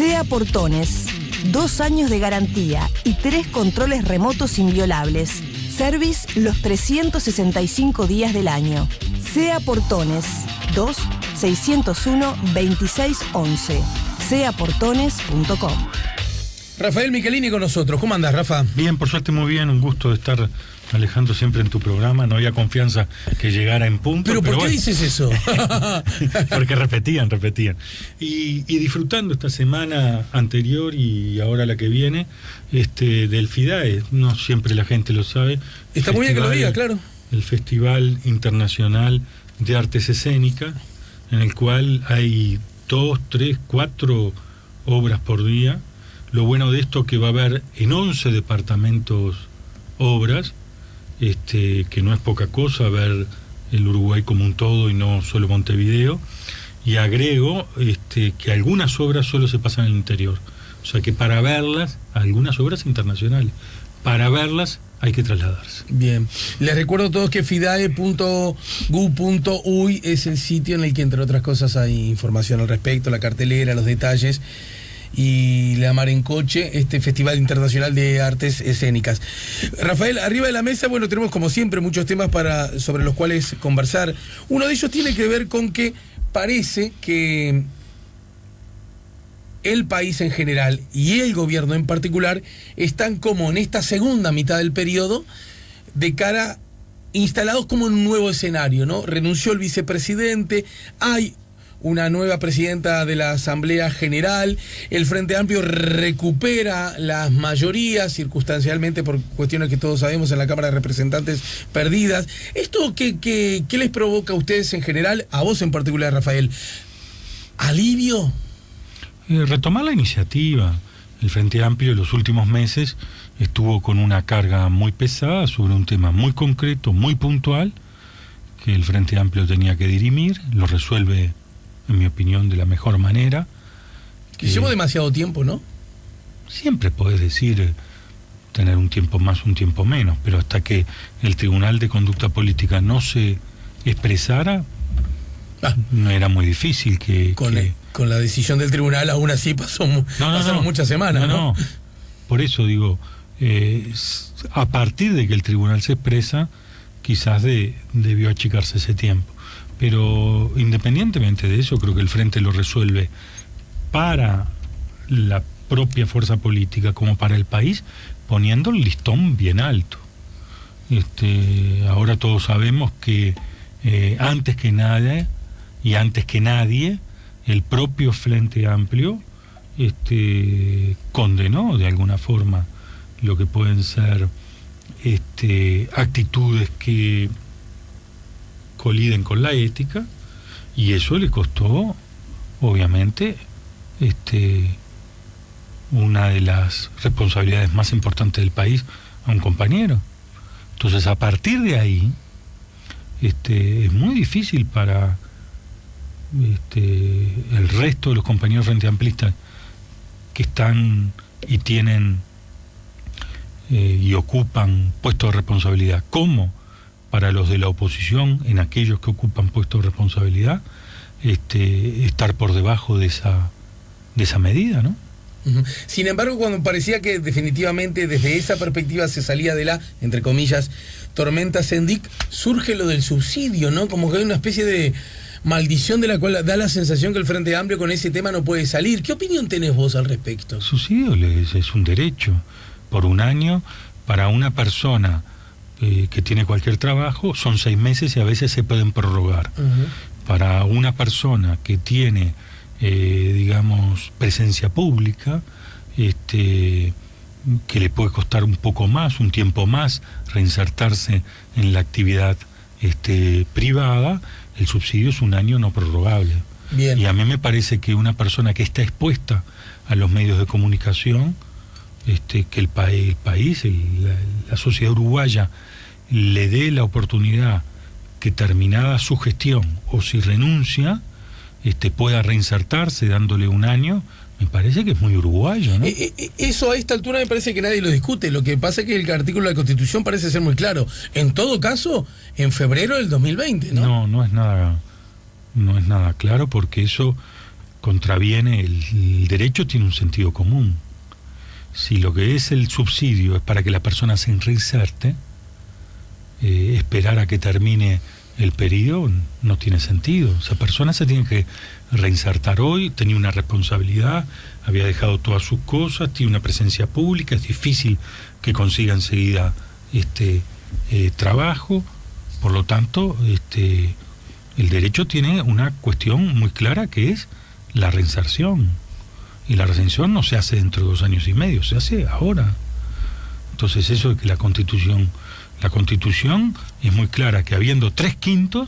SEA Portones. 2 años de garantía y 3 controles remotos inviolables. Service los 365 días del año. SEA Portones. 2-601-2611. seaportones.com. Rafael Michelini con nosotros. ¿Cómo andás, Rafa? Bien, por suerte muy bien. Un gusto de estar, Alejandro, siempre en tu programa. No había confianza que llegara en punto. ¿Pero por qué dices eso? Porque repetían. Y disfrutando esta semana anterior y ahora la que viene, del FIDAE. No siempre la gente lo sabe. Está muy bien que lo diga, claro. El Festival Internacional de Artes Escénicas, en el cual hay 2, 3, 4 obras por día. Lo bueno de esto que va a haber en 11 departamentos obras, que no es poca cosa ver el Uruguay como un todo y no solo Montevideo. Y agrego que algunas obras solo se pasan en el interior. O sea que para verlas, algunas obras internacionales, para verlas hay que trasladarse. Bien. Les recuerdo a todos que fidae.gu.uy es el sitio en el que, entre otras cosas, hay información al respecto, la cartelera, los detalles y la mar en coche, este Festival Internacional de Artes Escénicas. Rafael, arriba de la mesa, bueno, tenemos como siempre muchos temas sobre los cuales conversar. Uno de ellos tiene que ver con que parece que el país en general y el gobierno en particular están como en esta segunda mitad del periodo de cara instalados como en un nuevo escenario, ¿no? Renunció el vicepresidente, hay una nueva presidenta de la Asamblea General, el Frente Amplio recupera las mayorías, circunstancialmente por cuestiones que todos sabemos en la Cámara de Representantes perdidas. ¿Esto qué les provoca a ustedes en general, a vos en particular, Rafael? ¿Alivio? Retomar la iniciativa. El Frente Amplio en los últimos meses estuvo con una carga muy pesada sobre un tema muy concreto, muy puntual, que el Frente Amplio tenía que dirimir, lo resuelve, en mi opinión, de la mejor manera. Llevo demasiado tiempo, ¿no? Siempre podés decir tener un tiempo más, un tiempo menos, pero hasta que el Tribunal de Conducta Política no se expresara, no era muy difícil con la decisión del tribunal aún así pasaron muchas semanas, ¿no? Por eso digo, a partir de que el tribunal se expresa, quizás debió achicarse ese tiempo. Pero independientemente de eso, creo que el Frente lo resuelve para la propia fuerza política como para el país, poniendo el listón bien alto. Ahora todos sabemos que antes que nada y antes que nadie, el propio Frente Amplio condenó de alguna forma lo que pueden ser actitudes que coliden con la ética, y eso le costó, obviamente, una de las responsabilidades más importantes del país a un compañero. Entonces, a partir de ahí, es muy difícil para el resto de los compañeros frente amplistas que están y tienen y ocupan puestos de responsabilidad, como para los de la oposición, en aquellos que ocupan puestos de responsabilidad, estar por debajo de esa medida, ¿no? Sin embargo, cuando parecía que definitivamente desde esa perspectiva se salía de la, entre comillas, tormenta Sendic, surge lo del subsidio, ¿no? Como que hay una especie de maldición de la cual da la sensación que el Frente Amplio con ese tema no puede salir. ¿Qué opinión tenés vos al respecto? El subsidio es un derecho por un año para una persona que tiene cualquier trabajo, son 6 meses y a veces se pueden prorrogar. Para una persona que tiene, digamos, presencia pública, que le puede costar un poco más, un tiempo más, reinsertarse en la actividad privada, el subsidio es un año no prorrogable. Bien. Y a mí me parece que una persona que está expuesta a los medios de comunicación, que el país, la sociedad uruguaya, le dé la oportunidad que, terminada su gestión o si renuncia, pueda reinsertarse dándole un año, me parece que es muy uruguayo, ¿no? Eso a esta altura me parece que nadie lo discute. Lo que pasa es que el artículo de la Constitución parece ser muy claro. En todo caso, en febrero del 2020, ¿no? No es nada claro, porque eso contraviene el derecho, tiene un sentido común. Si lo que es el subsidio es para que la persona se reinserte, esperar a que termine el periodo no tiene sentido. Esa persona se tiene que reinsertar hoy, tenía una responsabilidad, había dejado todas sus cosas, tiene una presencia pública, es difícil que consiga enseguida trabajo. Por lo tanto, el derecho tiene una cuestión muy clara, que es la reinserción. Y la reinserción no se hace dentro de 2 años y medio, se hace ahora. Entonces, eso de que la Constitución es muy clara, que habiendo 3/5,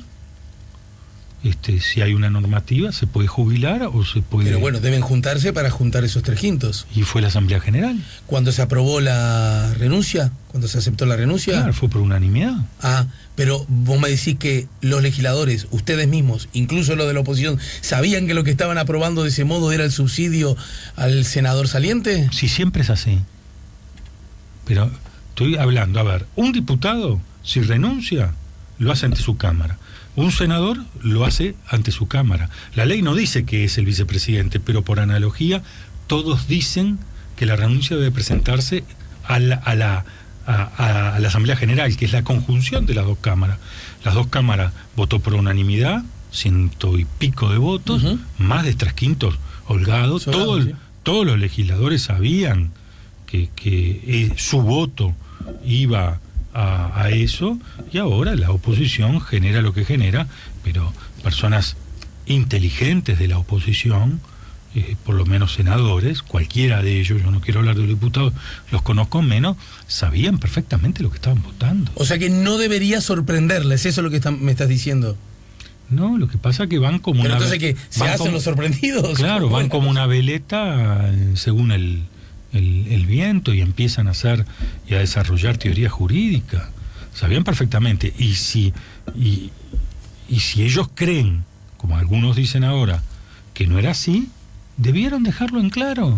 si hay una normativa, se puede jubilar o se puede... Pero bueno, deben juntarse para juntar esos 3/5. Y fue la Asamblea General. ¿Cuando se aprobó la renuncia? ¿Cuando se aceptó la renuncia? Claro, fue por unanimidad. Ah, pero vos me decís que los legisladores, ustedes mismos, incluso los de la oposición, ¿sabían que lo que estaban aprobando de ese modo era el subsidio al senador saliente? Sí, siempre es así. Pero estoy hablando, a ver, un diputado, si renuncia, lo hace ante su Cámara. Un senador lo hace ante su Cámara. La ley no dice que es el vicepresidente, pero por analogía, todos dicen que la renuncia debe presentarse a la Asamblea General, que es la conjunción de las 2 cámaras. Las 2 cámaras votó por unanimidad, 100 y pico de votos, más de 3/5 holgados. Todos los legisladores sabían que su voto iba a eso, y ahora la oposición genera lo que genera, pero personas inteligentes de la oposición, por lo menos senadores, cualquiera de ellos, yo no quiero hablar de los diputados, los conozco menos, sabían perfectamente lo que estaban votando. O sea que no debería sorprenderles, eso es lo que me estás diciendo. No, lo que pasa es que van como pero una... Pero entonces que se hacen los sorprendidos. Claro, van como una veleta según el viento, y empiezan a hacer y a desarrollar teoría jurídica. Sabían perfectamente. Y si ellos creen, como algunos dicen ahora, que no era así, debieron dejarlo en claro.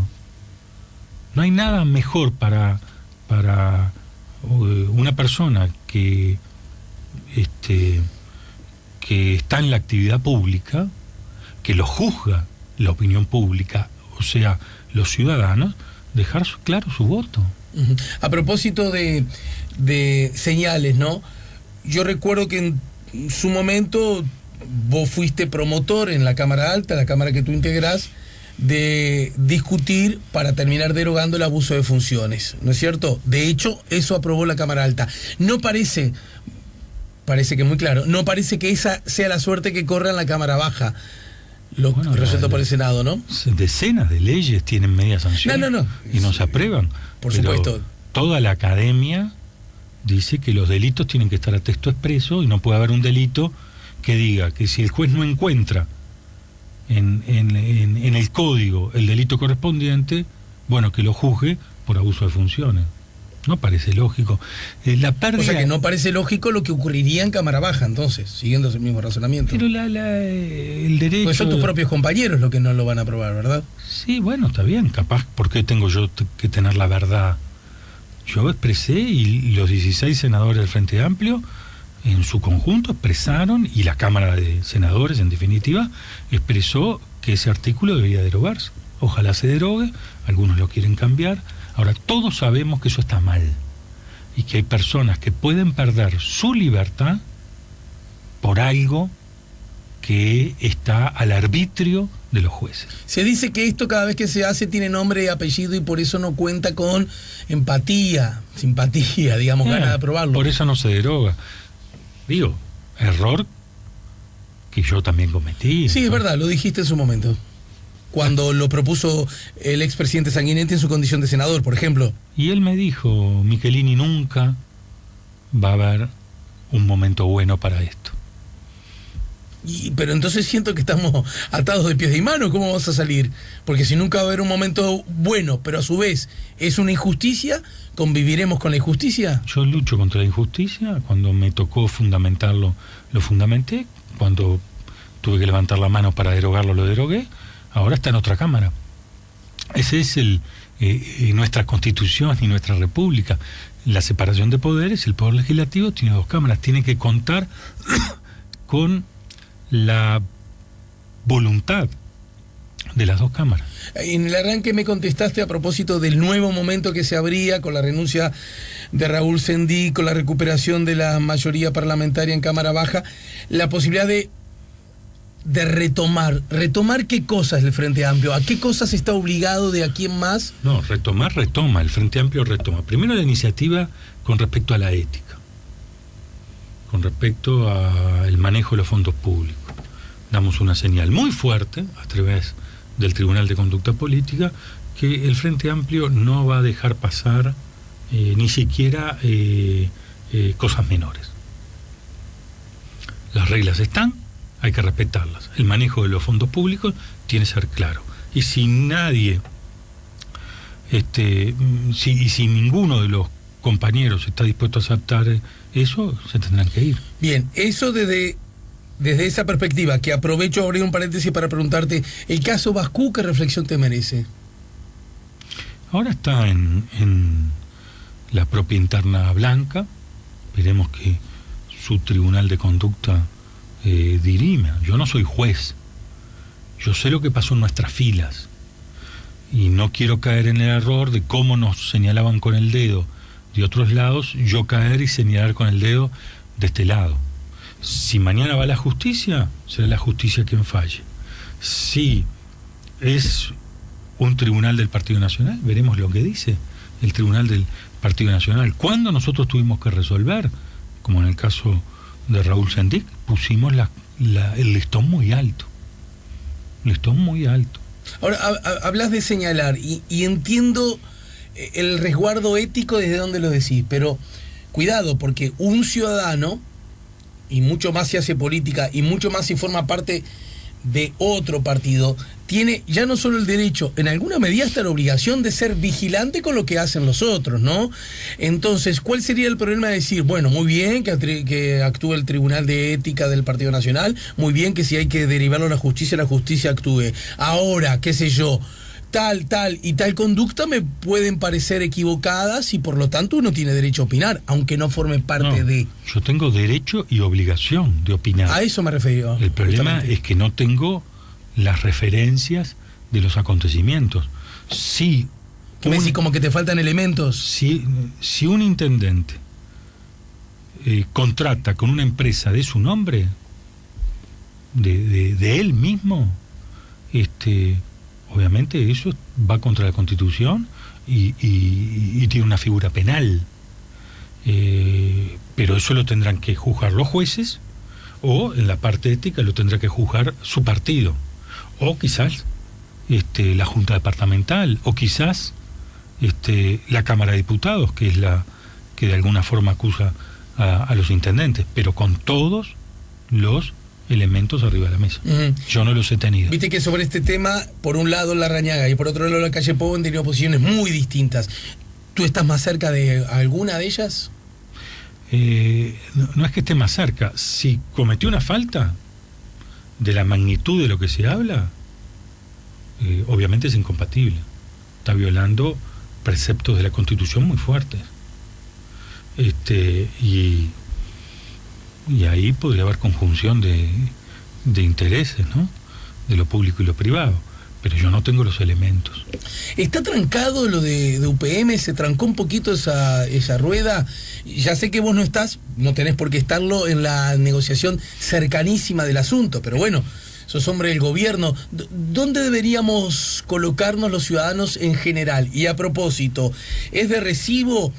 No hay nada mejor para una persona que está en la actividad pública, que lo juzga la opinión pública, o sea, los ciudadanos, dejar claro su voto. A propósito de señales, ¿no? Yo recuerdo que en su momento vos fuiste promotor en la Cámara Alta, la Cámara que tú integrás, de discutir para terminar derogando el abuso de funciones, ¿no es cierto? De hecho, eso aprobó la Cámara Alta. No parece que muy claro, no parece que esa sea la suerte que corra en la Cámara Baja. Resuelto por el Senado, ¿no? Decenas de leyes tienen media sanción. No. Y no se aprueban. Por supuesto. Toda la academia dice que los delitos tienen que estar a texto expreso, y no puede haber un delito que diga que si el juez no encuentra en el código el delito correspondiente, bueno, que lo juzgue por abuso de funciones. No parece lógico. La pérdida... O sea que no parece lógico lo que ocurriría en Cámara Baja, entonces, siguiendo ese mismo razonamiento. Pero el derecho... Pues son tus propios compañeros los que no lo van a aprobar, ¿verdad? Sí, bueno, está bien, capaz, ¿por qué tengo yo que tener la verdad? Yo expresé, y los 16 senadores del Frente Amplio, en su conjunto, expresaron, y la Cámara de Senadores, en definitiva, expresó que ese artículo debería derogarse. Ojalá se derogue, algunos lo quieren cambiar. Ahora, todos sabemos que eso está mal, y que hay personas que pueden perder su libertad por algo que está al arbitrio de los jueces. Se dice que esto, cada vez que se hace, tiene nombre y apellido, y por eso no cuenta con empatía, simpatía, digamos, ganas de aprobarlo. Por eso no se deroga. Digo, error que yo también cometí. Sí, ¿no? Es verdad, lo dijiste en su momento, cuando lo propuso el expresidente Sanguinetti en su condición de senador, por ejemplo. Y él me dijo, Michelini, nunca va a haber un momento bueno para esto. Pero entonces siento que estamos atados de pies y manos. ¿Cómo vamos a salir? Porque si nunca va a haber un momento bueno, pero a su vez es una injusticia, ¿conviviremos con la injusticia? Yo lucho contra la injusticia. Cuando me tocó fundamentarlo, lo fundamenté. Cuando tuve que levantar la mano para derogarlo, lo derogué. Ahora está en otra Cámara. Ese es nuestra Constitución y nuestra República. La separación de poderes. El Poder Legislativo tiene 2 cámaras. Tiene que contar con la voluntad de las dos cámaras. En el arranque me contestaste a propósito del nuevo momento que se abría con la renuncia de Raúl Sendí, con la recuperación de la mayoría parlamentaria en Cámara Baja, la posibilidad de retomar qué cosas el Frente Amplio, a qué cosas está obligado de aquí en más. No, retoma, el Frente Amplio retoma. Primero la iniciativa con respecto a la ética, con respecto al manejo de los fondos públicos. Damos una señal muy fuerte a través del Tribunal de Conducta Política que el Frente Amplio no va a dejar pasar ni siquiera cosas menores. Las reglas están, hay que respetarlas. El manejo de los fondos públicos tiene que ser claro. Y si nadie, si ninguno de los compañeros está dispuesto a aceptar eso, se tendrán que ir. Bien, eso desde esa perspectiva, que aprovecho a abrir un paréntesis para preguntarte, el caso Bascú, ¿qué reflexión te merece? Ahora está en la propia interna blanca, veremos que su tribunal de conducta dirima. Yo no soy juez, yo sé lo que pasó en nuestras filas y no quiero caer en el error de cómo nos señalaban con el dedo de otros lados, yo caer y señalar con el dedo de este lado. Si mañana va la justicia, será la justicia quien falle. Si es un tribunal del Partido Nacional, veremos lo que dice el tribunal del Partido Nacional. Cuando nosotros tuvimos que resolver, como en el caso de Raúl Sendí, pusimos el listón muy alto. Listón muy alto. Ahora, hablas de señalar y entiendo el resguardo ético desde donde lo decís, pero cuidado, porque un ciudadano, y mucho más si hace política, y mucho más si forma parte de otro partido, tiene ya no solo el derecho, en alguna medida hasta la obligación de ser vigilante con lo que hacen los otros, ¿no? Entonces, ¿cuál sería el problema de decir, bueno, muy bien que actúe el Tribunal de Ética del Partido Nacional, muy bien que si hay que derivarlo a la justicia actúe? Ahora, qué sé yo, tal y tal conducta me pueden parecer equivocadas y por lo tanto uno tiene derecho a opinar, aunque no forme parte de... Yo tengo derecho y obligación de opinar. A eso me refiero. El problema es que no tengo las referencias de los acontecimientos. Si ¿qué me decís, como que te faltan elementos? Si un intendente contrata con una empresa de su nombre, de él mismo, obviamente eso va contra la Constitución y tiene una figura penal. Pero eso lo tendrán que juzgar los jueces, o en la parte ética lo tendrá que juzgar su partido, o quizás la Junta Departamental, o quizás la Cámara de Diputados, que es la que de alguna forma acusa a los intendentes, pero con todos los elementos arriba de la mesa. Yo no los he tenido. Viste que sobre este tema, por un lado Larrañaga y por otro lado la calle Pou han tenido posiciones muy distintas. ¿Tú estás más cerca de alguna de ellas? No es que esté más cerca. Si cometió una falta de la magnitud de lo que se habla, obviamente es incompatible. Está violando preceptos de la Constitución muy fuertes. Y ahí podría haber conjunción de intereses, ¿no? De lo público y lo privado. Pero yo no tengo los elementos. ¿Está trancado lo de UPM? ¿Se trancó un poquito esa rueda? Ya sé que vos no tenés por qué estarlo en la negociación cercanísima del asunto, pero bueno, sos hombre del gobierno. ¿Dónde deberíamos colocarnos los ciudadanos en general? Y a propósito, ¿es de recibo?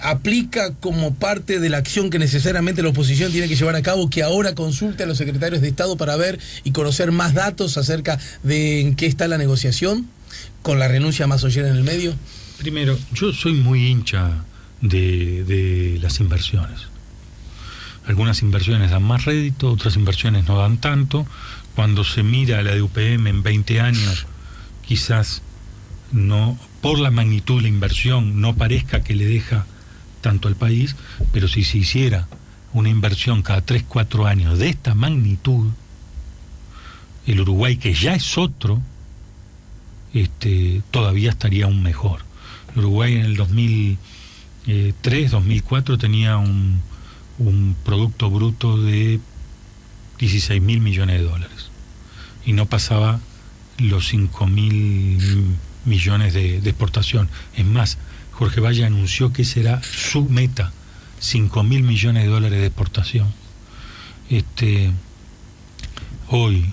¿Aplica como parte de la acción que necesariamente la oposición tiene que llevar a cabo que ahora consulte a los secretarios de Estado para ver y conocer más datos acerca de en qué está la negociación con la renuncia a Massoyer en el medio? Primero, yo soy muy hincha de las inversiones. Algunas inversiones dan más rédito, otras inversiones no dan tanto. Cuando se mira la de UPM en 20 años, quizás no, por la magnitud de la inversión, no parezca que le deja tanto al país, pero si se hiciera una inversión cada 3-4 años de esta magnitud, el Uruguay, que ya es otro, todavía estaría aún mejor. El Uruguay en el 2003-2004 tenía un Producto Bruto de 16.000 millones de dólares y no pasaba los 5.000 millones de exportación. Es más, Jorge Valle anunció que será su meta, 5.000 millones de dólares de exportación. Hoy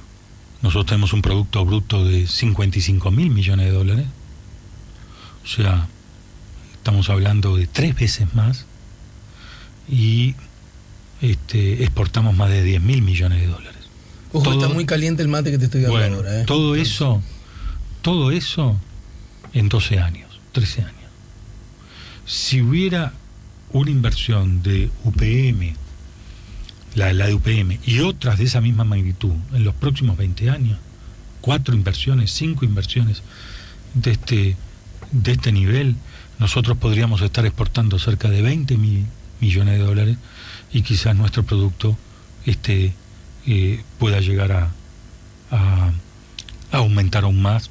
nosotros tenemos un producto bruto de 55.000 millones de dólares. O sea, estamos hablando de 3 veces más. Y exportamos más de 10.000 millones de dólares. Ojo, está muy caliente el mate que te estoy dando ahora. Todo eso en 12 años, 13 años. Si hubiera una inversión de UPM, la de UPM, y otras de esa misma magnitud en los próximos 20 años, 4 inversiones, 5 inversiones de este nivel, nosotros podríamos estar exportando cerca de 20 millones de dólares y quizás nuestro producto pueda llegar a aumentar aún más,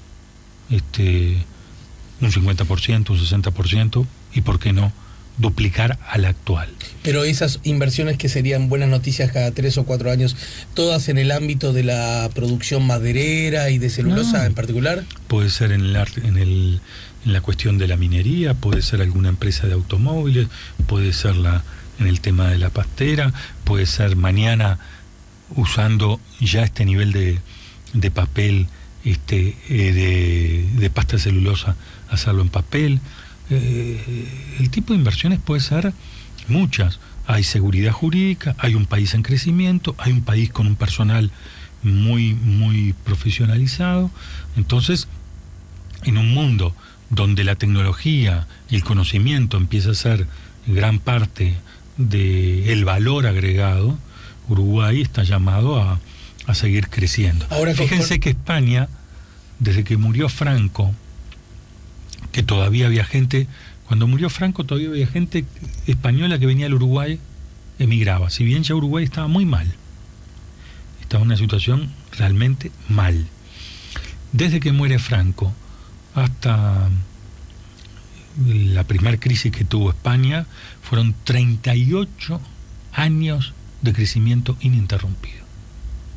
un 50%, un 60%, y por qué no duplicar al actual. Pero esas inversiones que serían buenas noticias cada 3 o 4 años, todas en el ámbito de la producción maderera y de celulosa en particular. Puede ser en la cuestión de la minería, puede ser alguna empresa de automóviles, puede ser en el tema de la pastera, puede ser mañana usando ya este nivel de papel, de pasta de celulosa, hacerlo en papel. El tipo de inversiones puede ser muchas. Hay seguridad jurídica, hay un país en crecimiento, hay un país con un personal muy, muy profesionalizado. Entonces, en un mundo donde la tecnología y el conocimiento empieza a ser gran parte del valor agregado, Uruguay está llamado a seguir creciendo. Ahora, fíjense que España, desde que murió Franco, que todavía había gente, cuando murió Franco todavía había gente española que venía al Uruguay, emigraba, si bien ya Uruguay estaba muy mal, estaba en una situación realmente mal. Desde que muere Franco hasta la primera crisis que tuvo España, fueron 38 años de crecimiento ininterrumpido.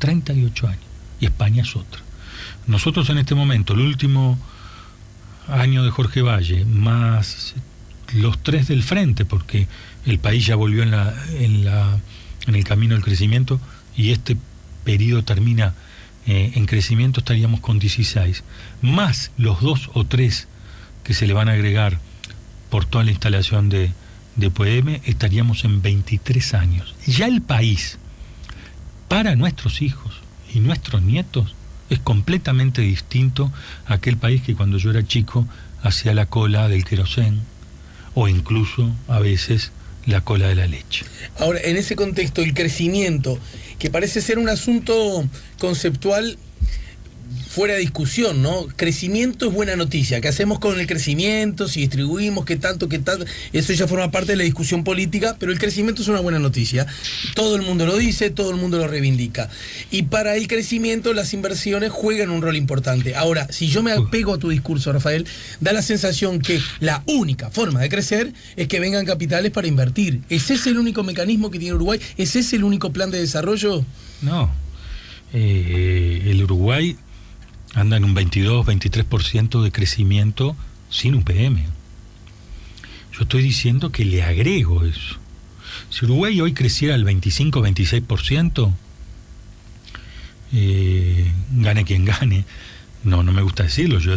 38 años. Y España es otra. Nosotros en este momento, el último año de Jorge Valle, más los 3 del frente, porque el país ya volvió en el camino del crecimiento y este periodo termina en crecimiento, estaríamos con 16, más los 2 o 3 que se le van a agregar por toda la instalación de UPM, estaríamos en 23 años. Ya el país, para nuestros hijos y nuestros nietos, es completamente distinto a aquel país que cuando yo era chico hacía la cola del querosén o incluso a veces la cola de la leche. Ahora, en ese contexto, el crecimiento, que parece ser un asunto conceptual fuera de discusión, ¿no? Crecimiento es buena noticia. ¿Qué hacemos con el crecimiento? Si distribuimos, qué tanto, eso ya forma parte de la discusión política, pero el crecimiento es una buena noticia. Todo el mundo lo dice, todo el mundo lo reivindica. Y para el crecimiento las inversiones juegan un rol importante. Ahora, si yo me apego a tu discurso, Rafael, da la sensación que la única forma de crecer es que vengan capitales para invertir. ¿Es ese el único mecanismo que tiene Uruguay? ¿Es ese el único plan de desarrollo? No. El Uruguay anda en un 22-23% de crecimiento sin UPM. Yo estoy diciendo que le agrego eso. Si Uruguay hoy creciera al 25-26%, gane quien gane. No me gusta decirlo, yo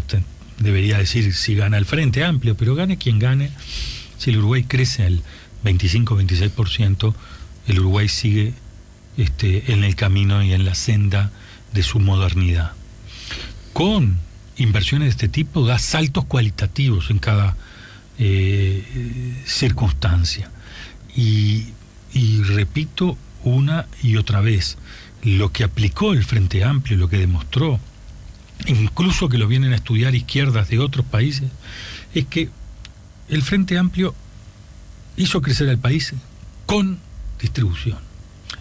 debería decir si gana el Frente Amplio, pero gane quien gane. Si el Uruguay crece al 25-26%, el Uruguay sigue en el camino y en la senda de su modernidad. Con inversiones de este tipo da saltos cualitativos en cada circunstancia. Y repito una y otra vez, lo que aplicó el Frente Amplio, lo que demostró, incluso que lo vienen a estudiar izquierdas de otros países, es que el Frente Amplio hizo crecer al país con distribución.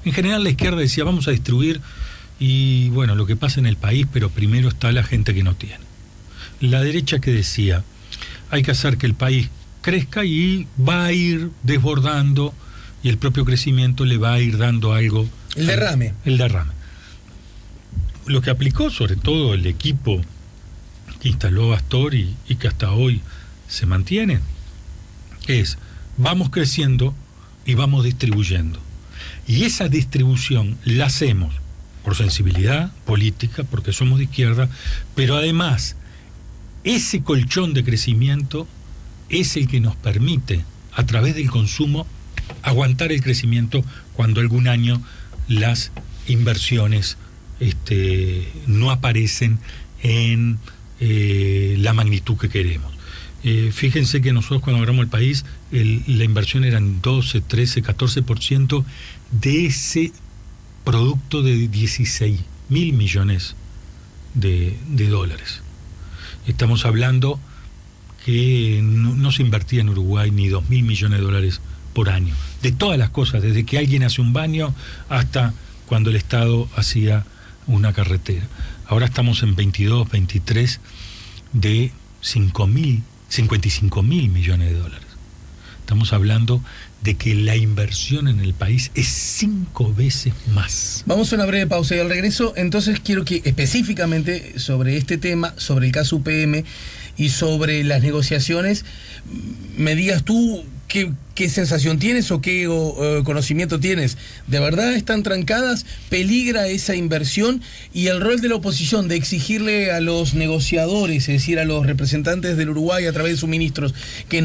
En general la izquierda decía, vamos a distribuir y bueno, lo que pasa en el país, pero primero está la gente que no tiene. La derecha que decía, hay que hacer que el país crezca y va a ir desbordando y el propio crecimiento le va a ir dando algo. El derrame. El derrame. lo que aplicó sobre todo el equipo que instaló Astor y que hasta hoy se mantiene es: vamos creciendo y vamos distribuyendo. Y esa distribución la hacemos por sensibilidad política, porque somos de izquierda, pero además ese colchón de crecimiento es el que nos permite, a través del consumo, aguantar el crecimiento cuando algún año las inversiones no aparecen en la magnitud que queremos. Fíjense que nosotros cuando agarramos el país, la inversión era en 12, 13, 14% de ese producto de 16.000 millones de dólares. Estamos hablando que no se invertía en Uruguay ni 2.000 millones de dólares por año. De todas las cosas, desde que alguien hace un baño hasta cuando el Estado hacía una carretera. Ahora estamos en 22, 23 de 55.000 millones de dólares. Estamos hablando de que la inversión en el país es 5 veces más. Vamos a una breve pausa y al regreso, entonces quiero que específicamente sobre este tema, sobre el caso UPM y sobre las negociaciones, me digas tú qué sensación tienes o qué conocimiento tienes. ¿De verdad están trancadas? ¿Peligra esa inversión? Y el rol de la oposición de exigirle a los negociadores, es decir, a los representantes del Uruguay a través de sus ministros, que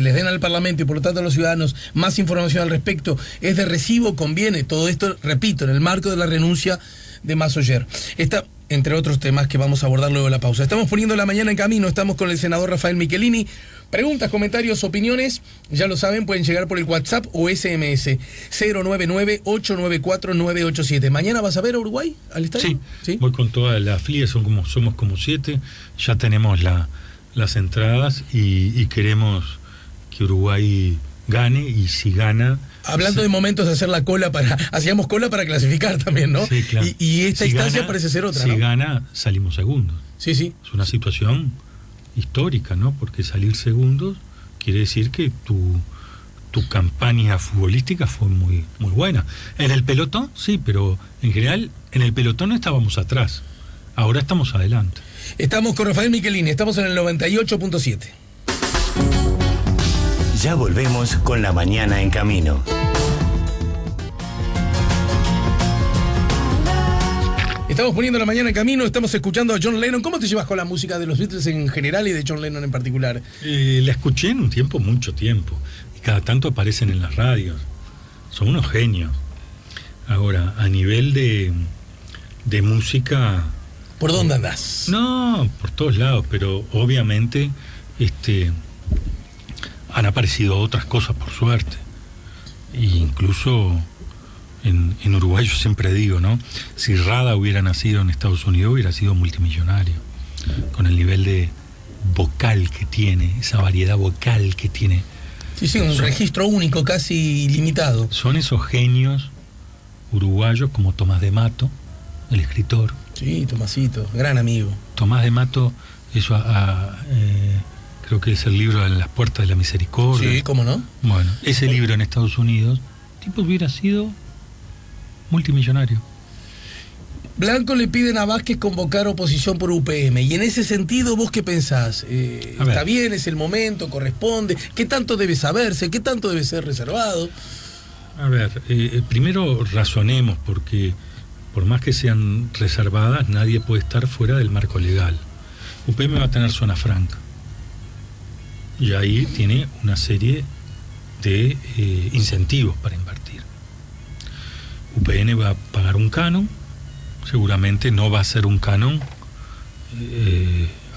les den al Parlamento y por lo tanto a los ciudadanos más información al respecto, ¿es de recibo? ¿Conviene? Todo esto, repito, en el marco de la renuncia de Massoyer. Está, entre otros temas que vamos a abordar luego de la pausa. Estamos poniendo la mañana en camino, estamos con el senador Rafael Michelini. Preguntas, comentarios, opiniones, ya lo saben, pueden llegar por el WhatsApp o SMS 099-894-987. ¿Mañana vas a ver a Uruguay al estadio? Sí, voy con toda la FLIE, somos como 7, ya tenemos las entradas y queremos que Uruguay gane, y si gana... Hablando de momentos de hacer hacíamos cola para clasificar también, ¿no? Sí, claro. Y esta instancia parece ser otra, si ¿no? Si gana, salimos segundos. Sí. Es una situación histórica, ¿no? Porque salir segundos quiere decir que tu campaña futbolística fue muy, muy buena. En el pelotón, sí, pero en general en el pelotón estábamos atrás. Ahora estamos adelante. Estamos con Rafael Michelini, estamos en el 98.7. Ya volvemos con La Mañana en Camino. Estamos poniendo La Mañana en camino, estamos escuchando a John Lennon. ¿Cómo te llevas con la música de los Beatles en general y de John Lennon en particular? La escuché en un tiempo, mucho tiempo. Y cada tanto aparecen en las radios. Son unos genios. Ahora, a nivel de música... ¿Por dónde andás? No, por todos lados, pero obviamente han aparecido otras cosas, por suerte. E incluso... En Uruguay yo siempre digo, ¿no? Si Rada hubiera nacido en Estados Unidos, hubiera sido multimillonario. Con el nivel de vocal que tiene, esa variedad vocal que tiene. Sí, un registro único, casi ilimitado. Son esos genios uruguayos como Tomás de Mato, el escritor. Sí, Tomasito, gran amigo. Tomás de Mato, creo que es el libro de Las Puertas de la Misericordia. Sí, ¿cómo no? Bueno, ese libro en Estados Unidos, el tipo hubiera sido... multimillonario. Blanco le piden a Vázquez convocar oposición por UPM, y en ese sentido, ¿vos qué pensás? ¿Está bien? ¿Es el momento? ¿Corresponde? ¿Qué tanto debe saberse? ¿Qué tanto debe ser reservado? A ver, primero razonemos, porque por más que sean reservadas, nadie puede estar fuera del marco legal. UPM va a tener zona franca, y ahí tiene una serie de incentivos para invertir. UPN va a pagar un canon, seguramente no va a ser un canon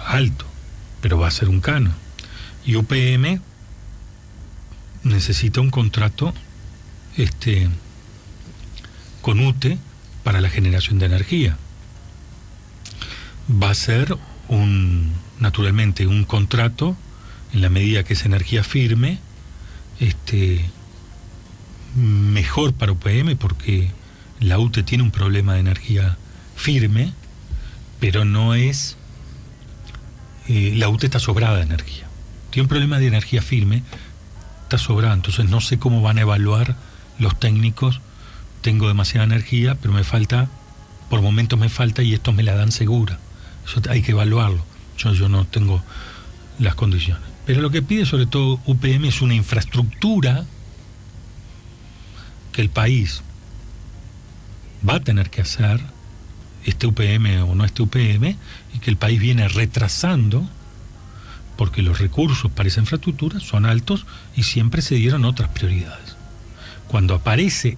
alto, pero va a ser un canon. Y UPM necesita un contrato con UTE para la generación de energía. Va a ser naturalmente un contrato, en la medida que es energía firme, mejor para UPM, porque la UTE tiene un problema de energía firme, pero no es... la UTE está sobrada de energía. Tiene un problema de energía firme, está sobrada, entonces no sé cómo van a evaluar los técnicos. Tengo demasiada energía, pero me falta por momentos me falta y estos me la dan segura. Eso hay que evaluarlo. Yo no tengo las condiciones. Pero lo que pide sobre todo UPM es una infraestructura que el país va a tener que hacer, este UPM o no este UPM, y que el país viene retrasando porque los recursos para esa infraestructura son altos y siempre se dieron otras prioridades. Cuando aparece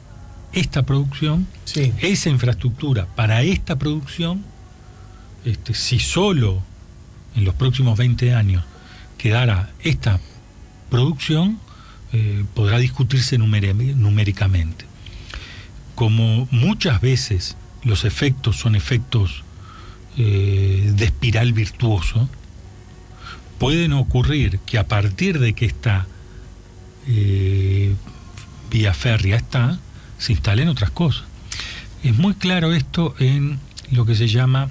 esta producción, Sí. esa infraestructura para esta producción, si solo en los próximos 20 años quedara esta producción, podrá discutirse numéricamente. Como muchas veces los efectos son efectos de espiral virtuoso, pueden ocurrir que a partir de que esta vía férrea se instalen otras cosas. Es muy claro esto en lo que se llama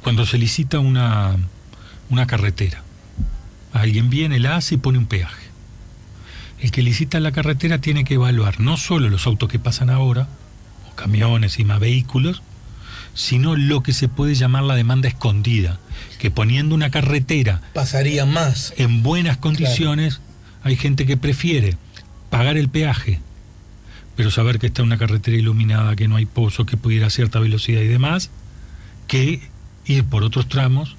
cuando se licita una carretera. Alguien viene, la hace y pone un peaje. El que licita la carretera tiene que evaluar no solo los autos que pasan ahora, o camiones y más vehículos, sino lo que se puede llamar la demanda escondida, que poniendo una carretera Pasaría más. en buenas condiciones, hay gente que prefiere pagar el peaje, pero saber que está una carretera iluminada, que no hay pozo, que pudiera a cierta velocidad y demás, que ir por otros tramos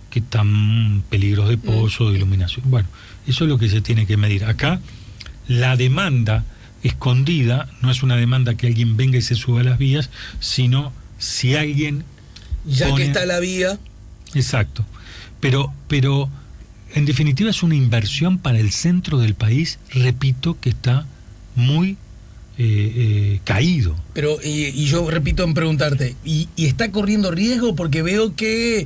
que están peligros de pozo, de iluminación. Bueno, eso es lo que se tiene que medir. Acá, la demanda escondida no es una demanda que alguien venga y se suba a las vías, sino si alguien Ya pone... que está la vía. Exacto. Pero en definitiva es una inversión para el centro del país, repito, que está muy caído. Pero, y yo repito en preguntarte, ¿y está corriendo riesgo? Porque veo que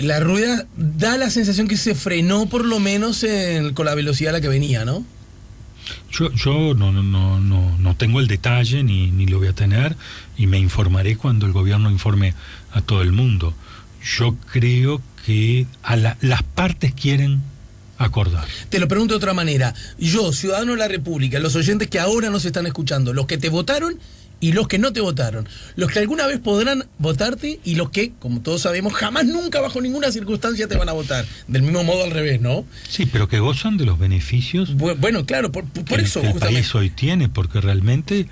la rueda da la sensación que se frenó por lo menos con la velocidad a la que venía, ¿no? Yo no tengo el detalle ni lo voy a tener, y me informaré cuando el gobierno informe a todo el mundo. Yo creo que las partes quieren acordar. Te lo pregunto de otra manera. Yo, ciudadano de la República, los oyentes que ahora nos están escuchando, los que te votaron y los que no te votaron, los que alguna vez podrán votarte y los que, como todos sabemos, jamás, nunca, bajo ninguna circunstancia te van a votar. Del mismo modo al revés, ¿no? Sí, pero que gozan de los beneficios. Bueno, claro, por eso que el justamente. país hoy tiene, porque realmente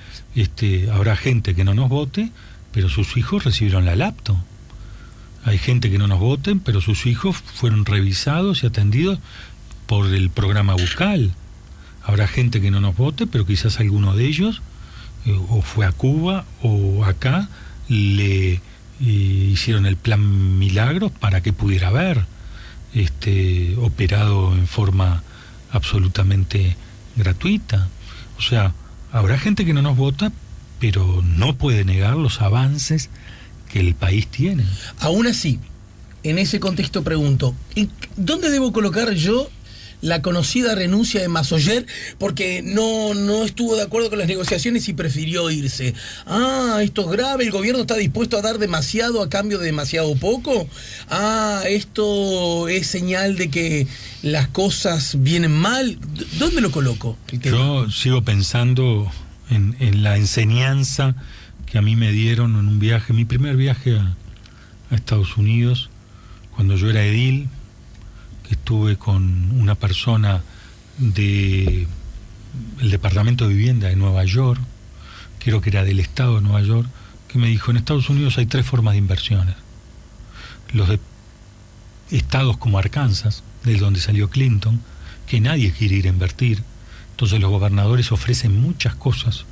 habrá gente que no nos vote, pero sus hijos recibieron la laptop. Hay gente que no nos voten, pero sus hijos fueron revisados y atendidos por el programa bucal. Habrá gente que no nos vote, pero quizás alguno de ellos o fue a Cuba o acá le hicieron el plan Milagros para que pudiera haber operado en forma absolutamente gratuita. O sea, habrá gente que no nos vota, pero no puede negar los avances que el país tiene. Aún así, en ese contexto pregunto, ¿dónde debo colocar yo la conocida renuncia de Massoyer? Porque no estuvo de acuerdo con las negociaciones y prefirió irse. Esto es grave, el gobierno está dispuesto a dar demasiado a cambio de demasiado poco. Esto es señal de que las cosas vienen mal. ¿Dónde lo coloco? Yo sigo pensando en la enseñanza que a mí me dieron en un viaje, mi primer viaje a Estados Unidos, cuando yo era edil, que estuve con una persona del Departamento de Vivienda de Nueva York, creo que era del Estado de Nueva York, que me dijo: en Estados Unidos hay 3 formas de inversiones. Los de estados como Arkansas, de donde salió Clinton, que nadie quiere ir a invertir, entonces los gobernadores ofrecen muchas cosas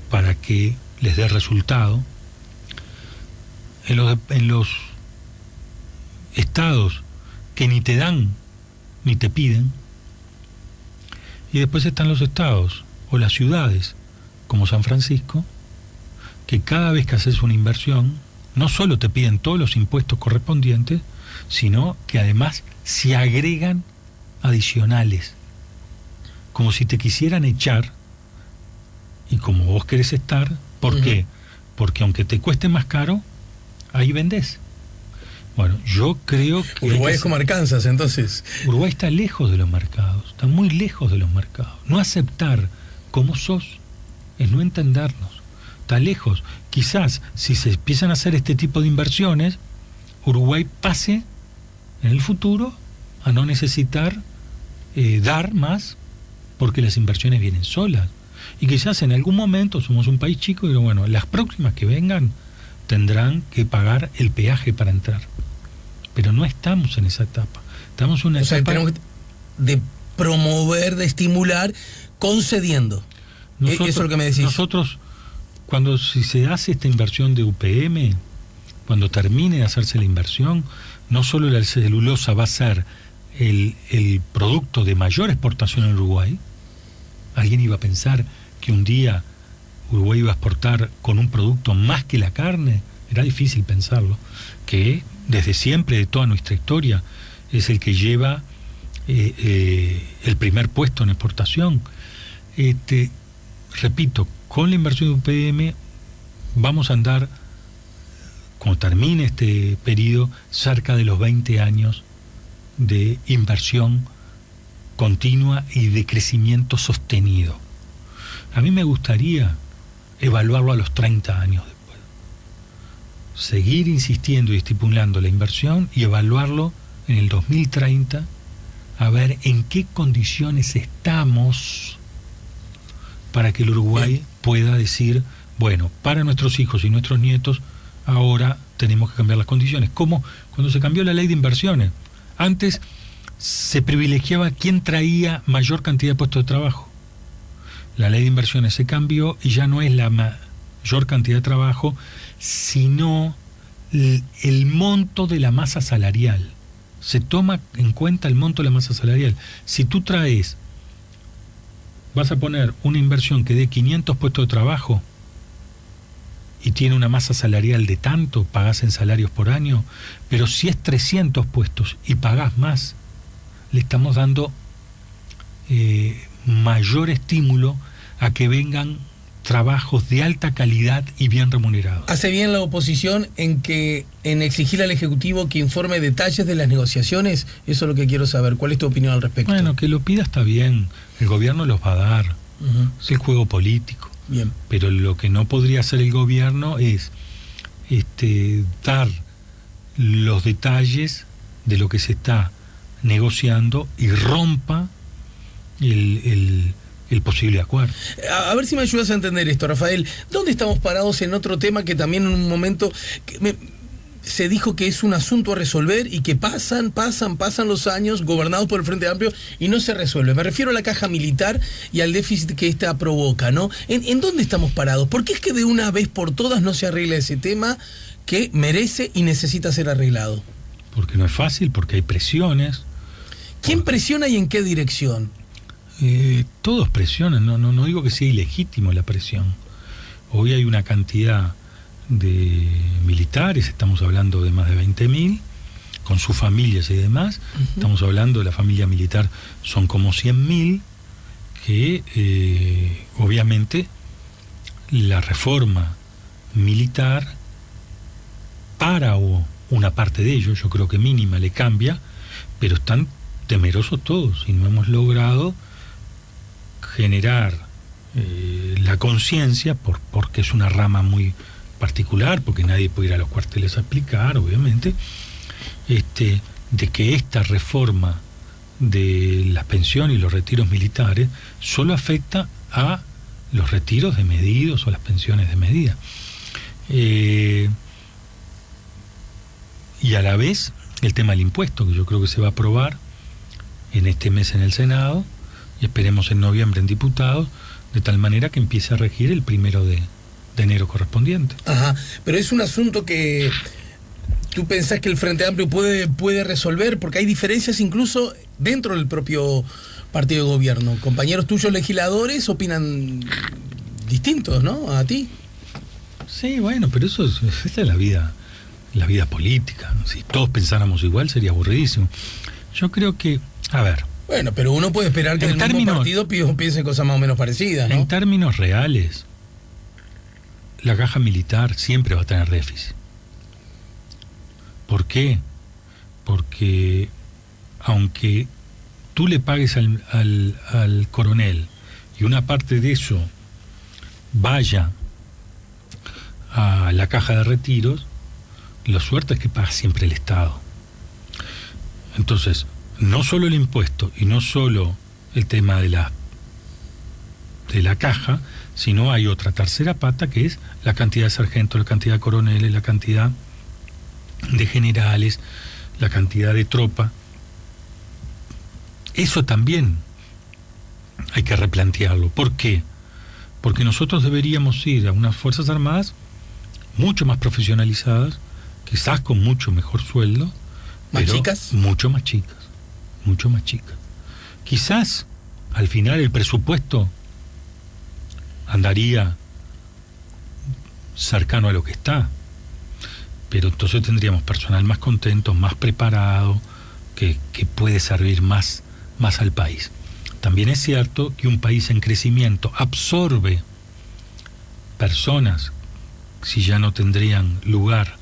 para que les dé resultado. En los estados que ni te dan ni te piden, y después están los estados o las ciudades como San Francisco, que cada vez que haces una inversión no solo te piden todos los impuestos correspondientes, sino que además se agregan adicionales, como si te quisieran echar. Y como vos querés estar, ¿por qué? Porque aunque te cueste más caro, ahí vendés. Bueno, yo creo que... Uruguay es como Arkansas, entonces. Uruguay está lejos de los mercados, está muy lejos de los mercados. No aceptar como sos es no entendernos. Está lejos. Quizás si se empiezan a hacer este tipo de inversiones, Uruguay pase en el futuro a no necesitar dar más, porque las inversiones vienen solas. Y quizás en algún momento somos un país chico y bueno, las próximas que vengan tendrán que pagar el peaje para entrar. Pero no estamos en esa etapa. Estamos en una etapa... tenemos de promover, de estimular, concediendo. Eso es lo que me decís. Nosotros, si se hace esta inversión de UPM, cuando termine de hacerse la inversión, no solo la celulosa va a ser el producto de mayor exportación en Uruguay. ¿Alguien iba a pensar que un día Uruguay iba a exportar con un producto más que la carne? Era difícil pensarlo, que desde siempre, de toda nuestra historia, es el que lleva el primer puesto en exportación. Repito, con la inversión de UPM vamos a andar, cuando termine este periodo, cerca de los 20 años de inversión continua y de crecimiento sostenido. A mí me gustaría evaluarlo a los 30 años después. Seguir insistiendo y estipulando la inversión y evaluarlo en el 2030, a ver en qué condiciones estamos para que el Uruguay pueda decir, bueno, para nuestros hijos y nuestros nietos, ahora tenemos que cambiar las condiciones. Como cuando se cambió la ley de inversiones. Antes se privilegiaba quién traía mayor cantidad de puestos de trabajo. La ley de inversiones se cambió y ya no es la mayor cantidad de trabajo, sino el monto de la masa salarial. Se toma en cuenta el monto de la masa salarial. Si tú vas a poner una inversión que dé 500 puestos de trabajo y tiene una masa salarial de tanto, pagás en salarios por año, pero si es 300 puestos y pagás más, le estamos dando mayor estímulo a que vengan trabajos de alta calidad y bien remunerados. ¿Hace bien la oposición en exigir al Ejecutivo que informe detalles de las negociaciones? Eso es lo que quiero saber. ¿Cuál es tu opinión al respecto? Bueno, que lo pida está bien. El gobierno los va a dar. Uh-huh. Es el juego político. Bien. Pero lo que no podría hacer el gobierno es dar los detalles de lo que se está negociando y rompa el posible acuerdo. A ver si me ayudas a entender esto, Rafael. ¿Dónde estamos parados en otro tema que también en un momento se dijo que es un asunto a resolver y que pasan los años gobernados por el Frente Amplio y no se resuelve? Me refiero a la caja militar y al déficit que esta provoca, ¿no? ¿En dónde estamos parados? ¿Por qué es que de una vez por todas no se arregla ese tema que merece y necesita ser arreglado? Porque no es fácil, porque hay presiones. ¿Quién presiona y en qué dirección? Todos presionan, no digo que sea ilegítimo la presión. Hoy hay una cantidad de militares, estamos hablando de más de 20.000, con sus familias y demás. Uh-huh. Estamos hablando de la familia militar, son como 100.000, que obviamente la reforma militar para una parte de ellos, yo creo que mínima, le cambia, pero están temerosos todos y no hemos logrado generar la conciencia, porque es una rama muy particular, porque nadie puede ir a los cuarteles a explicar, obviamente, de que esta reforma de las pensiones y los retiros militares solo afecta a los retiros de medidos o las pensiones de medida. Y a la vez el tema del impuesto, que yo creo que se va a aprobar en este mes en el Senado y esperemos en noviembre en diputados, de tal manera que empiece a regir el 1 de enero correspondiente. Ajá, pero es un asunto que tú pensás que el Frente Amplio puede resolver, porque hay diferencias incluso dentro del propio partido de gobierno. Compañeros tuyos legisladores opinan distintos, ¿no? A ti. Sí, bueno, pero esta es la vida política. Si todos pensáramos igual sería aburridísimo. Yo creo que, a ver... Bueno, pero uno puede esperar que el mismo partido piense cosas más o menos parecidas, ¿no? En términos reales, la caja militar siempre va a tener déficit. ¿Por qué? Porque aunque tú le pagues al coronel y una parte de eso vaya a la caja de retiros, la suerte es que paga siempre el Estado. Entonces, no solo el impuesto y no solo el tema de la caja, sino hay otra tercera pata que es la cantidad de sargentos, la cantidad de coroneles, la cantidad de generales, la cantidad de tropa. Eso también hay que replantearlo. ¿Por qué? Porque nosotros deberíamos ir a unas Fuerzas Armadas mucho más profesionalizadas, quizás con mucho mejor sueldo, ¿Más pero chicas? mucho más chicas. Quizás al final el presupuesto andaría cercano a lo que está, pero entonces tendríamos personal más contento, más preparado, que puede servir más al país. También es cierto que un país en crecimiento absorbe personas si ya no tendrían lugar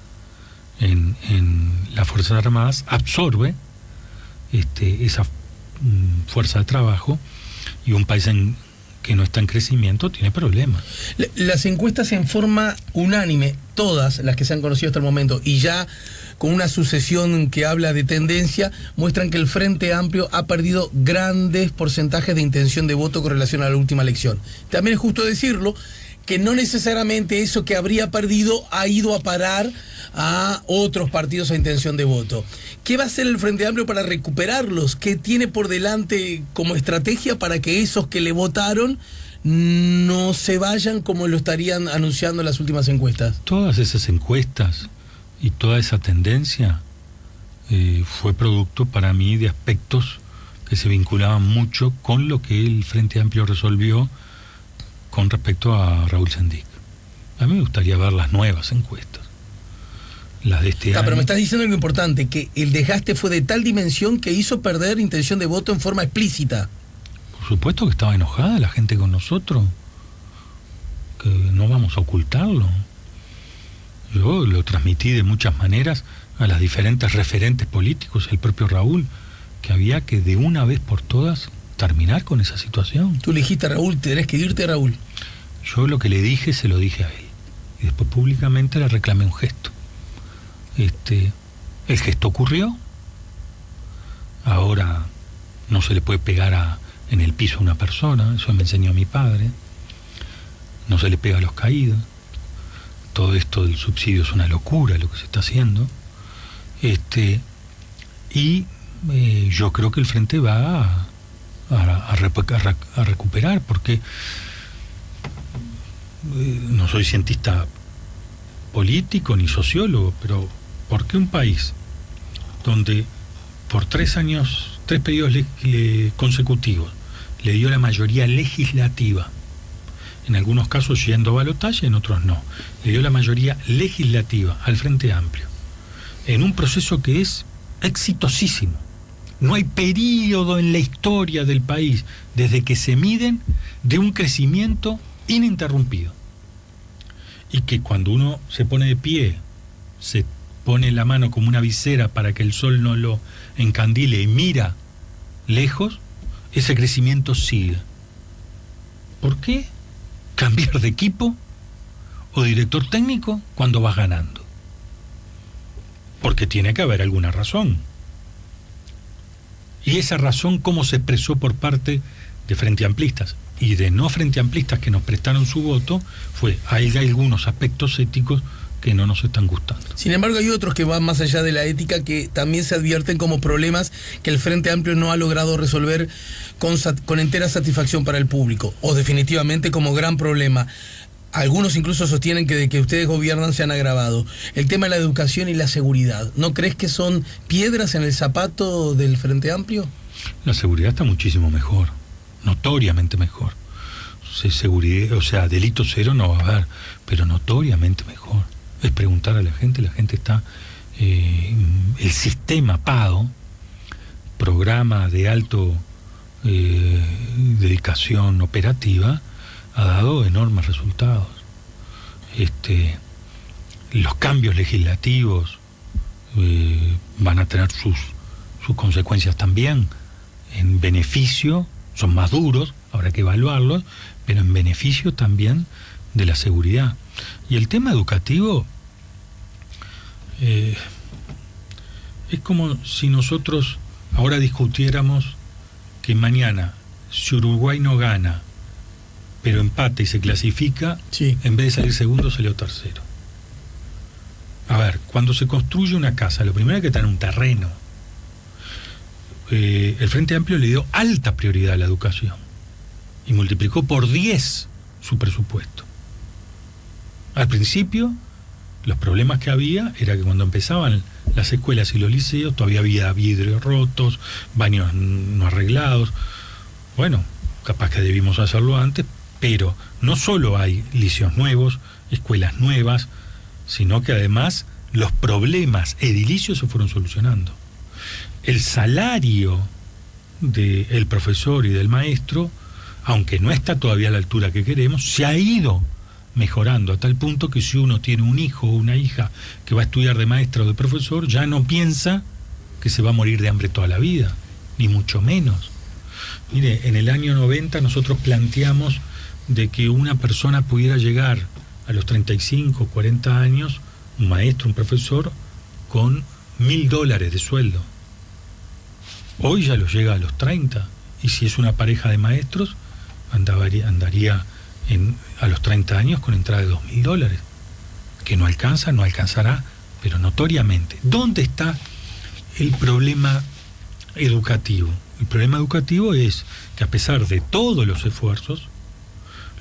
en las Fuerzas Armadas, absorbe esa fuerza de trabajo, y un país que no está en crecimiento tiene problemas. Las encuestas en forma unánime, todas las que se han conocido hasta el momento, y ya con una sucesión que habla de tendencia, muestran que el Frente Amplio ha perdido grandes porcentajes de intención de voto con relación a la última elección. También es justo decirlo que no necesariamente eso que habría perdido ha ido a parar a otros partidos a intención de voto. ¿Qué va a hacer el Frente Amplio para recuperarlos? ¿Qué tiene por delante como estrategia para que esos que le votaron no se vayan como lo estarían anunciando en las últimas encuestas? Todas esas encuestas y toda esa tendencia fue producto para mí de aspectos que se vinculaban mucho con lo que el Frente Amplio resolvió con respecto a Raúl Sendic. A mí me gustaría ver las nuevas encuestas, las de este año. Pero me estás diciendo algo importante, que el desgaste fue de tal dimensión que hizo perder intención de voto en forma explícita. Por supuesto que estaba enojada la gente con nosotros, que no vamos a ocultarlo. Yo lo transmití de muchas maneras a las diferentes referentes políticos, el propio Raúl, que había que de una vez por todas terminar con esa situación. Tú le dijiste a Raúl, tenés que irte, Raúl. Yo lo que le dije se lo dije a él, y después públicamente le reclamé un gesto. El gesto ocurrió. Ahora no se le puede pegar en el piso a una persona, eso me enseñó mi padre. No se le pega a los caídos. Todo esto del subsidio es una locura lo que se está haciendo. Yo creo que el Frente va a recuperar, porque no soy cientista político ni sociólogo, pero ¿por qué un país donde por 3 periodos consecutivos le dio la mayoría legislativa, en algunos casos yendo a balotaje, en otros no, le dio la mayoría legislativa al Frente Amplio, en un proceso que es exitosísimo? No hay periodo en la historia del país desde que se miden de un crecimiento ininterrumpido. Y que cuando uno se pone de pie, se pone la mano como una visera para que el sol no lo encandile y mira lejos, ese crecimiento sigue. ¿Por qué cambiar de equipo o director técnico cuando vas ganando? Porque tiene que haber alguna razón. Y esa razón, ¿cómo se expresó por parte de Frente Amplistas y de no Frente Amplistas que nos prestaron su voto? Hay algunos aspectos éticos que no nos están gustando. Sin embargo, hay otros que van más allá de la ética, que también se advierten como problemas que el Frente Amplio no ha logrado resolver con entera satisfacción para el público, o definitivamente como gran problema. Algunos incluso sostienen que de que ustedes gobiernan se han agravado. El tema de la educación y la seguridad, ¿no crees que son piedras en el zapato del Frente Amplio? La seguridad está muchísimo mejor, notoriamente mejor. Seguridad, delito cero no va a haber, pero notoriamente mejor. Es preguntar a la gente está... el sistema PADO, programa de alto dedicación operativa, ha dado enormes resultados. Los cambios legislativos van a tener sus consecuencias también, en beneficio, son más duros, habrá que evaluarlos, pero en beneficio también de la seguridad. Y el tema educativo es como si nosotros ahora discutiéramos que mañana, si Uruguay no gana, pero empate y se clasifica, Sí. en vez de salir segundo, salió tercero. A ver, cuando se construye una casa, lo primero hay que tener un terreno. El Frente Amplio le dio alta prioridad a la educación y multiplicó por 10 su presupuesto. Al principio, los problemas que había era que cuando empezaban las escuelas y los liceos, todavía había vidrios rotos, baños no arreglados. Bueno, capaz que debimos hacerlo antes, pero no solo hay liceos nuevos, escuelas nuevas, sino que además los problemas edilicios se fueron solucionando. El salario del profesor y del maestro, aunque no está todavía a la altura que queremos, se ha ido mejorando a tal punto que si uno tiene un hijo o una hija que va a estudiar de maestra o de profesor, ya no piensa que se va a morir de hambre toda la vida, ni mucho menos. Mire, en el año 90 nosotros planteamos de que una persona pudiera llegar a los 35, 40 años, un maestro, un profesor, con $1.000 de sueldo. Hoy ya lo llega a los 30, y si es una pareja de maestros, andaría a los 30 años con entrada de $2.000, que no alcanzará, pero notoriamente. ¿Dónde está el problema educativo? El problema educativo es que a pesar de todos los esfuerzos,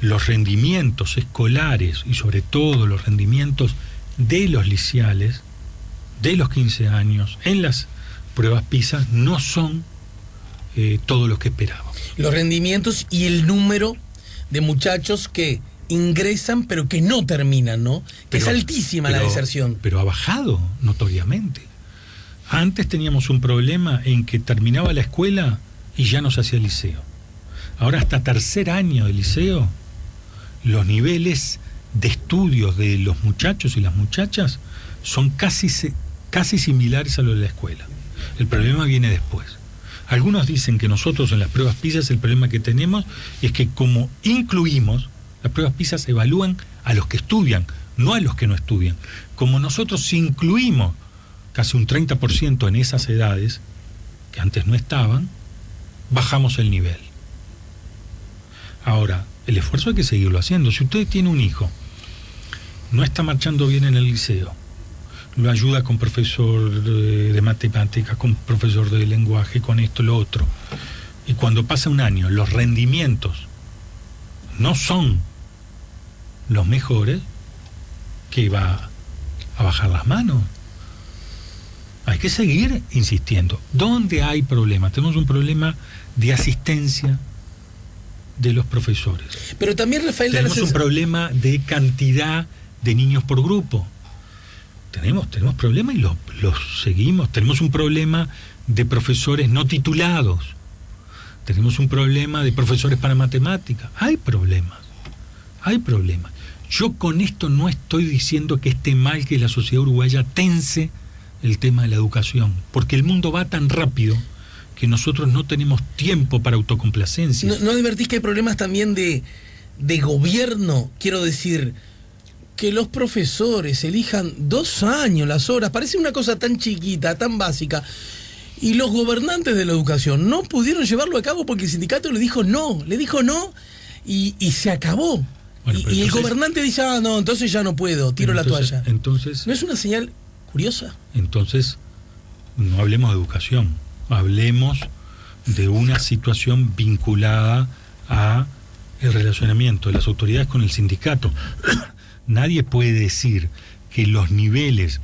los rendimientos escolares y sobre todo los rendimientos de los liceales, de los 15 años, en las pruebas PISA, no son todos los que esperábamos. Los rendimientos y el número de muchachos que ingresan pero que no terminan, ¿no? Que es altísima la deserción. Pero ha bajado notoriamente. Antes teníamos un problema en que terminaba la escuela y ya no se hacía el liceo. Ahora hasta tercer año de liceo, los niveles de estudios de los muchachos y las muchachas son casi similares a los de la escuela. El problema viene después. Algunos dicen que nosotros en las pruebas PISA el problema que tenemos es que como incluimos, las pruebas PISA evalúan a los que estudian, no a los que no estudian. Como nosotros incluimos casi un 30% en esas edades, que antes no estaban, bajamos el nivel. Ahora, el esfuerzo hay que seguirlo haciendo. Si usted tiene un hijo, no está marchando bien en el liceo, lo ayuda con profesor de matemáticas, con profesor de lenguaje, con esto, lo otro, y cuando pasa un año los rendimientos no son los mejores, que va a bajar las manos. Hay que seguir insistiendo. ¿Dónde hay problemas? Tenemos un problema de asistencia de los profesores. Pero también, Rafael, tenemos un problema de cantidad de niños por grupo. Tenemos problemas y los seguimos. Tenemos un problema de profesores no titulados. Tenemos un problema de profesores para matemáticas. Hay problemas. Yo con esto no estoy diciendo que esté mal que la sociedad uruguaya tense el tema de la educación, porque el mundo va tan rápido que nosotros no tenemos tiempo para autocomplacencia. ¿No advertís que hay problemas también de gobierno? Quiero decir, que los profesores elijan 2 años las horas, parece una cosa tan chiquita, tan básica, y los gobernantes de la educación no pudieron llevarlo a cabo porque el sindicato le dijo no, y se acabó. Bueno, y el gobernante dice, no, entonces ya no puedo, tiro la toalla. Entonces, ¿no es una señal curiosa? Entonces, no hablemos de educación, hablemos de una situación vinculada a el relacionamiento de las autoridades con el sindicato. Nadie puede decir que los niveles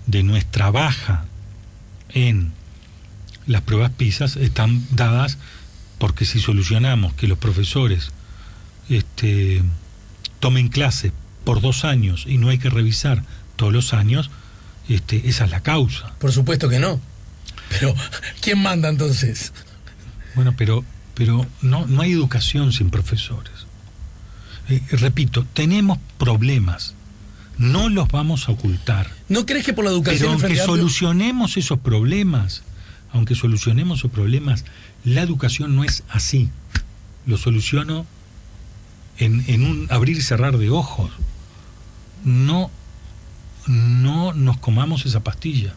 de nuestra baja en las pruebas PISA están dadas porque si solucionamos que los profesores tomen clase por 2 años y no hay que revisar todos los años, esa es la causa. Por supuesto que no. Pero, ¿quién manda entonces? Bueno, pero no hay educación sin profesores. Repito, tenemos problemas, no los vamos a ocultar. ¿No crees que por la educación... Pero aunque solucionemos esos problemas, la educación no es así. Lo soluciono en un abrir y cerrar de ojos. No nos comamos esa pastilla.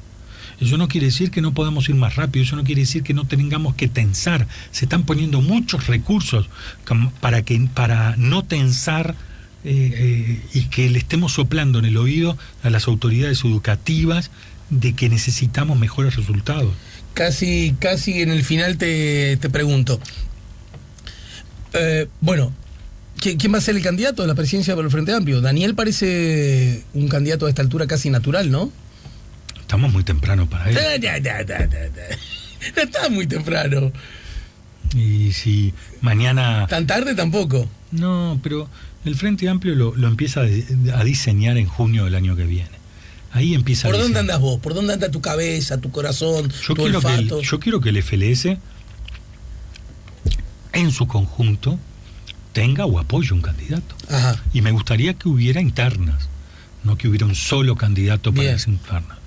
Eso no quiere decir que no podamos ir más rápido, eso no quiere decir que no tengamos que tensar. Se están poniendo muchos recursos para no tensar y que le estemos soplando en el oído a las autoridades educativas de que necesitamos mejores resultados. Casi en el final te pregunto. Bueno, ¿quién va a ser el candidato a la presidencia por el Frente Amplio? Daniel parece un candidato a esta altura casi natural, ¿no? Estamos muy temprano para eso. No está muy temprano. Y si mañana... ¿Tan tarde tampoco? No, pero el Frente Amplio lo empieza a diseñar en junio del año que viene. Ahí empieza ¿Por dónde andas vos? ¿Por dónde anda tu cabeza, tu corazón, tu olfato? Yo quiero que el FLS, en su conjunto, tenga o apoye un candidato. Ajá. Y me gustaría que hubiera internas, no que hubiera un solo candidato para esa interna.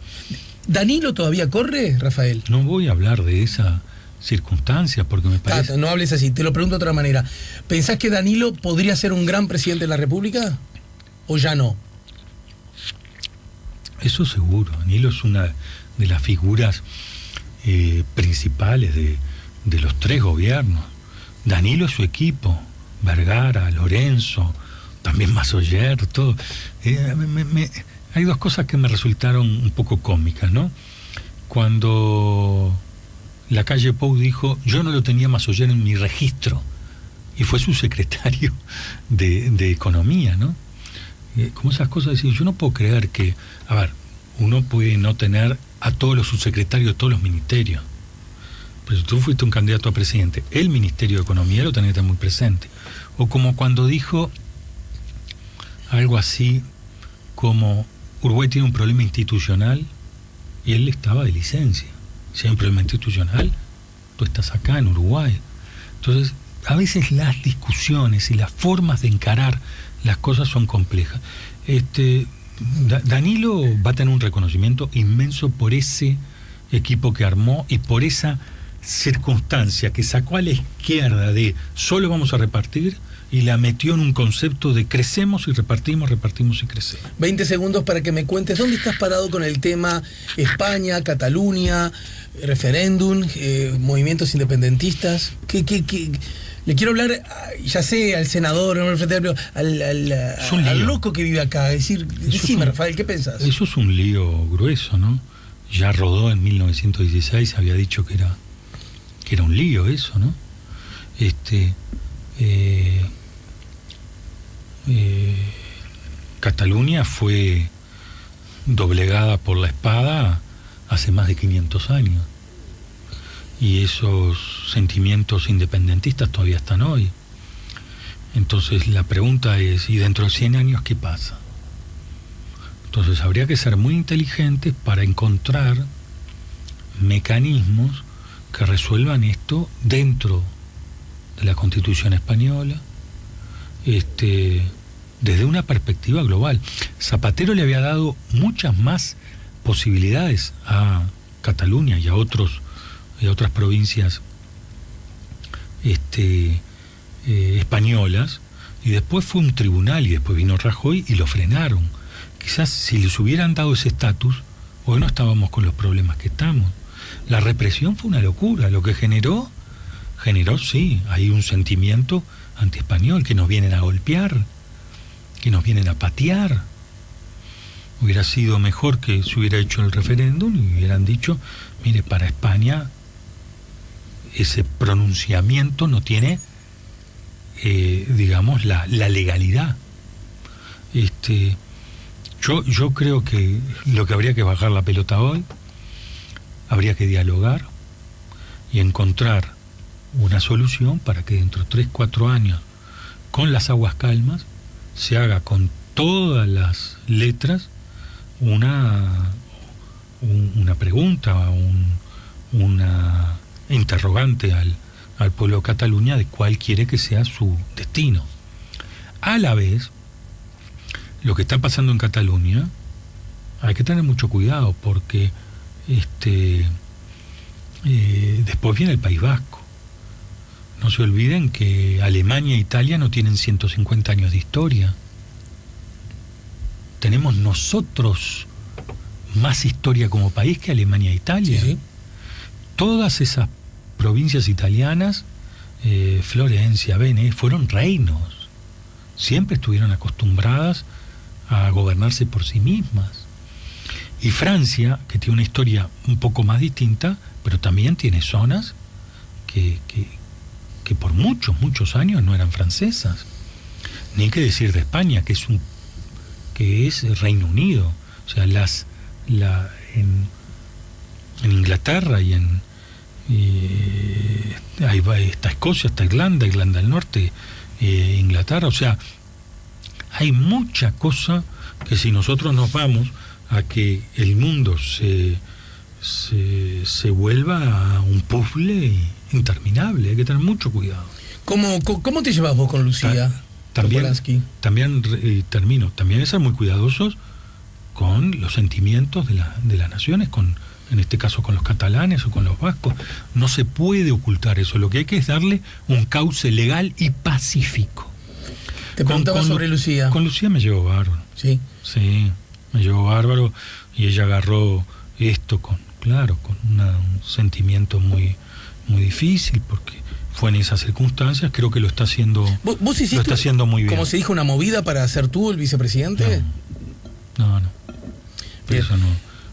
¿Danilo todavía corre, Rafael? No voy a hablar de esa circunstancia porque me parece... No hables así, te lo pregunto de otra manera. ¿Pensás que Danilo podría ser un gran presidente de la República? ¿O ya no? Eso seguro. Danilo es una de las figuras principales de los tres gobiernos. Danilo y su equipo, Vergara, Lorenzo, también Massoyer, todo. Hay dos cosas que me resultaron un poco cómicas, ¿no? Cuando Lacalle Pou dijo, yo no lo tenía Massoyer en mi registro, y fue su secretario de Economía, ¿no? Como esas cosas, decir, yo no puedo creer que, a ver, uno puede no tener a todos los subsecretarios de todos los ministerios, pero si tú fuiste un candidato a presidente, el Ministerio de Economía lo tenés que tener muy presente. O como cuando dijo algo así como Uruguay tiene un problema institucional y él estaba de licencia. Si hay un problema institucional, tú estás acá en Uruguay. Entonces, a veces las discusiones y las formas de encarar las cosas son complejas. Danilo va a tener un reconocimiento inmenso por ese equipo que armó y por esa circunstancia que sacó a la izquierda de solo vamos a repartir y la metió en un concepto de crecemos y repartimos y crecemos. 20 segundos para que me cuentes dónde estás parado con el tema España, Cataluña, referéndum, movimientos independentistas. Le quiero hablar, ya sé, al senador, al loco que vive acá. Es decir, decime, Rafael, ¿qué pensás? Eso es un lío grueso, ¿no? Ya Rodó en 1916 había dicho que era un lío eso, ¿no? Cataluña fue doblegada por la espada hace más de 500 años y esos sentimientos independentistas todavía están hoy. Entonces la pregunta es, ¿y dentro de 100 años qué pasa? Entonces habría que ser muy inteligentes para encontrar mecanismos que resuelvan esto dentro de la Constitución española, desde una perspectiva global. Zapatero le había dado muchas más posibilidades a Cataluña y a otras provincias españolas, y después fue un tribunal y después vino Rajoy y lo frenaron. Quizás si les hubieran dado ese estatus, hoy no estábamos con los problemas que estamos. La represión fue una locura, lo que generó sí, hay un sentimiento antiespañol, que nos vienen a golpear, que nos vienen a patear. Hubiera sido mejor que se hubiera hecho el referéndum y hubieran dicho, mire, para España ese pronunciamiento no tiene, digamos, la legalidad. Yo creo que lo que habría que bajar la pelota hoy, habría que dialogar y encontrar una solución para que dentro de 3-4 años, con las aguas calmas, se haga con todas las letras una pregunta, una interrogante al pueblo de Cataluña de cuál quiere que sea su destino. A la vez, lo que está pasando en Cataluña, hay que tener mucho cuidado porque después viene el País Vasco. no se olviden que Alemania e Italia no tienen 150 años de historia. Tenemos nosotros más historia como país que Alemania e Italia. Sí, sí. Todas esas provincias italianas, Florencia, Venecia, fueron reinos. Siempre estuvieron acostumbradas a gobernarse por sí mismas. Y Francia, que tiene una historia un poco más distinta, pero también tiene zonas que por muchos años no eran francesas. Ni que decir de España, que es Reino Unido. O sea, en Inglaterra y ahí va, está Escocia, está Irlanda del Norte, Inglaterra. O sea, hay mucha cosa que si nosotros nos vamos a que el mundo se vuelva un puzzle interminable, hay que tener mucho cuidado. ¿Cómo te llevas vos con Lucía? También termino. También hay que ser muy cuidadosos con los sentimientos de las naciones, en este caso con los catalanes o con los vascos. No se puede ocultar eso. Lo que hay que es darle un cauce legal y pacífico. Te preguntaba sobre Lucía. Con Lucía me llevo bárbaro. Sí. Sí, me llevo bárbaro, y ella agarró esto con un sentimiento muy, muy difícil, porque fue en esas circunstancias. Creo que lo está haciendo. ¿Vos hiciste, lo está haciendo muy bien. como se dijo, una movida para ser tú el vicepresidente? No. Pero eso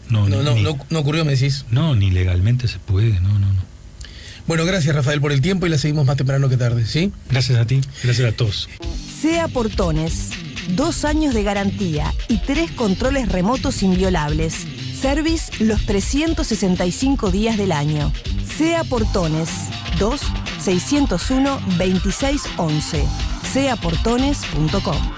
no ocurrió, me decís. No, ni legalmente se puede, no. Bueno, gracias, Rafael, por el tiempo, y la seguimos más temprano que tarde, ¿sí? Gracias a ti, gracias a todos. SEA Portones, 2 años de garantía y 3 controles remotos inviolables. Service los 365 días del año. SEA Portones, 2-601-2611. seaportones.com.